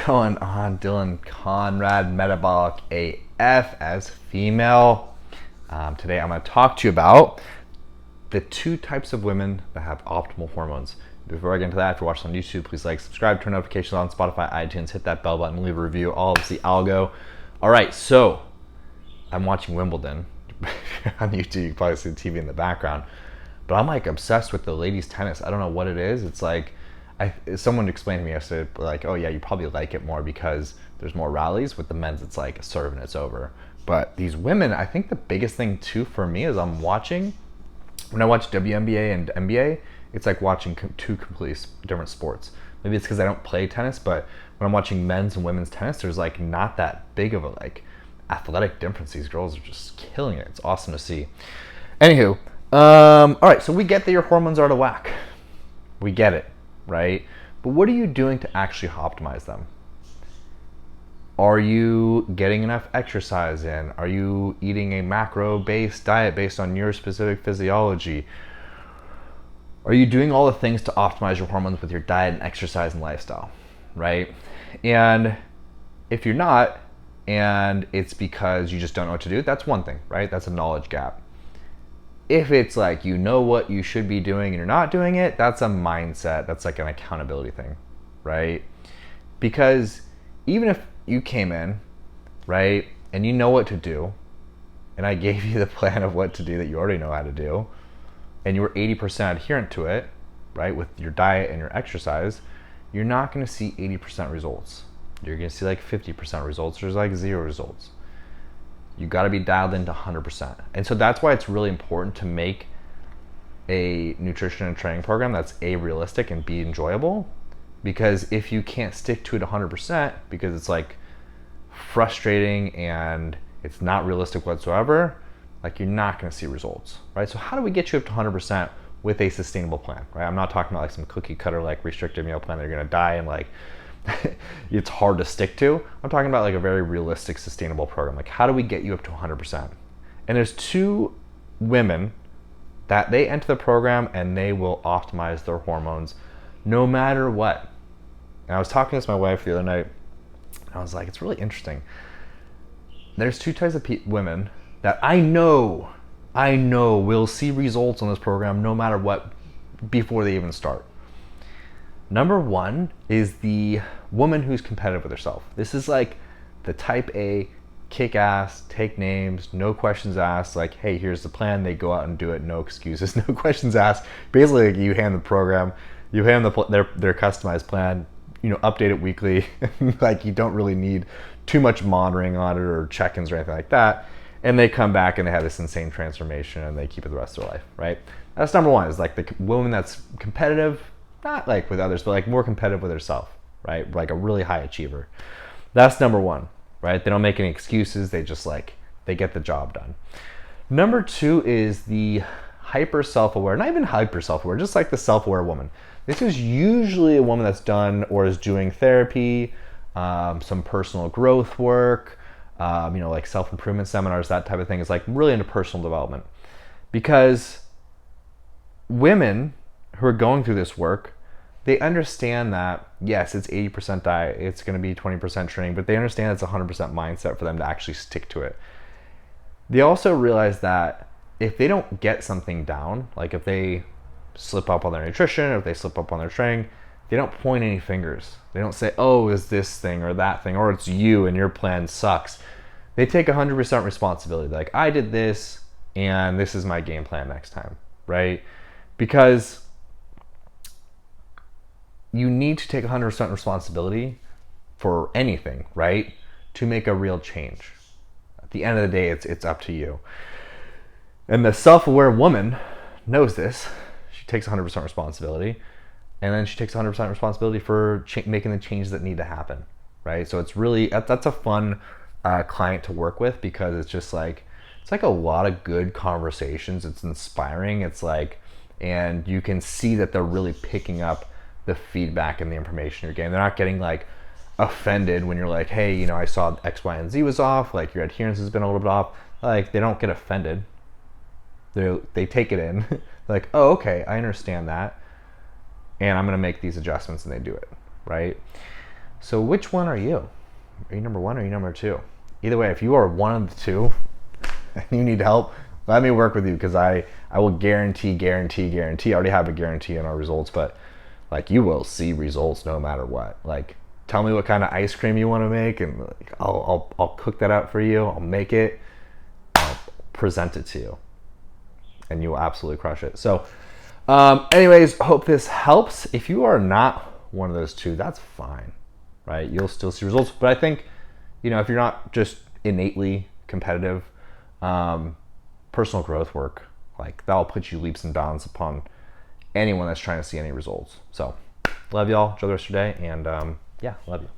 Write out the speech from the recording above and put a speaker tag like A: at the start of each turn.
A: going on? Dylan Conrad, Metabolic AF as female. Today I'm going to talk to you about the two types of women that have optimal hormones. Before I get into that, if you're watching on YouTube, please like, subscribe, turn notifications on, Spotify, iTunes, hit that bell button, leave a review, all of the algo. All right, so I'm watching Wimbledon on YouTube. You can probably see the TV in the background. But I'm like obsessed with the ladies' tennis. I don't know what it is. It's like, someone explained to me yesterday, like, oh yeah, you probably like it more because there's more rallies. With the men's, it's like a serve and it's over. But these women, I think the biggest thing too for me is when I watch WNBA and NBA, it's like watching two completely different sports. Maybe it's because I don't play tennis, but when I'm watching men's and women's tennis, there's like not that big of a like athletic difference. These girls are just killing it. It's awesome to see. Anywho, all right, so we get that your hormones are out of whack. We get it, right? But what are you doing to actually optimize them? Are you getting enough exercise in? Are you eating a macro-based diet based on your specific physiology? Are you doing all the things to optimize your hormones with your diet and exercise and lifestyle, right? And if you're not, and it's because you just don't know what to do, that's one thing, right? That's a knowledge gap. If it's like you know what you should be doing and you're not doing it, that's a mindset. That's like an accountability thing, right? Because even if you came in, right, and you know what to do, and I gave you the plan of what to do that you already know how to do, and you were 80% adherent to it, right, with your diet and your exercise, you're not going to see 80% results. You're going to see like 50% results. There's like 0 results. You got to be dialed into 100%. And so that's why it's really important to make a nutrition and training program that's A, realistic, and B, enjoyable. Because if you can't stick to it 100% because it's like frustrating and it's not realistic whatsoever, like you're not going to see results, right? So how do we get you up to 100% with a sustainable plan, right? I'm not talking about like some cookie cutter like restrictive meal plan that you're going to die and like it's hard to stick to. I'm talking about like a very realistic, sustainable program. Like how do we get you up to 100%? And there's two women that they enter the program and they will optimize their hormones no matter what. And I was talking to my wife the other night and I was like, it's really interesting. There's two types of women that I know will see results on this program no matter what before they even start. Number one is the woman who's competitive with herself. This is like the type A, kick ass, take names, no questions asked, like, hey, here's the plan. They go out and do it, no excuses, no questions asked. Basically, like, you hand the program, you hand their customized plan, update it weekly. Like you don't really need too much monitoring on it or check-ins or anything like that. And they come back and they have this insane transformation and they keep it the rest of their life, right? That's number one, is like the woman that's competitive, not like with others, but like more competitive with herself, right? Like a really high achiever. That's number one, right? They don't make any excuses. They just they get the job done. Number two is the hyper self-aware, not even hyper self-aware, just like the self-aware woman. This is usually a woman that's done or is doing therapy, some personal growth work, like self-improvement seminars, that type of thing. Is like really into personal development. Because women who are going through this work, they understand that, yes, it's 80% diet, it's going to be 20% training, but they understand it's 100% mindset for them to actually stick to it. They also realize that if they don't get something down, like if they slip up on their nutrition, or if they slip up on their training, they don't point any fingers. They don't say, oh, is this thing or that thing, or it's you and your plan sucks. They take 100% responsibility. They're like, I did this, and this is my game plan next time, right? Because you need to take 100% responsibility for anything, right? To make a real change. At the end of the day, it's up to you. And the self-aware woman knows this. She takes 100% responsibility, and then she takes 100% responsibility for making the changes that need to happen, right? So it's really, that's a fun client to work with, because it's just like, it's like a lot of good conversations. It's inspiring. It's like, and you can see that they're really picking up the feedback and the information you're getting. They're not getting like offended when you're like, hey, I saw X, Y, and Z was off, like your adherence has been a little bit off. Like they don't get offended. They take it in. Like, oh, okay, I understand that, and I'm gonna make these adjustments, and they do it, right? So which one are you? Are you number one or are you number two? Either way, if you are one of the two and you need help, let me work with you, because I will guarantee. I already have a guarantee on our results, but like, you will see results no matter what. Like, tell me what kind of ice cream you want to make, and like, I'll cook that out for you. I'll make it. I'll present it to you, and you will absolutely crush it. So, anyways, hope this helps. If you are not one of those two, that's fine, right? You'll still see results. But I think, if you're not just innately competitive, personal growth work, like, that'll put you leaps and bounds upon anyone that's trying to see any results. So, love y'all. Enjoy the rest of your day, and yeah, love you.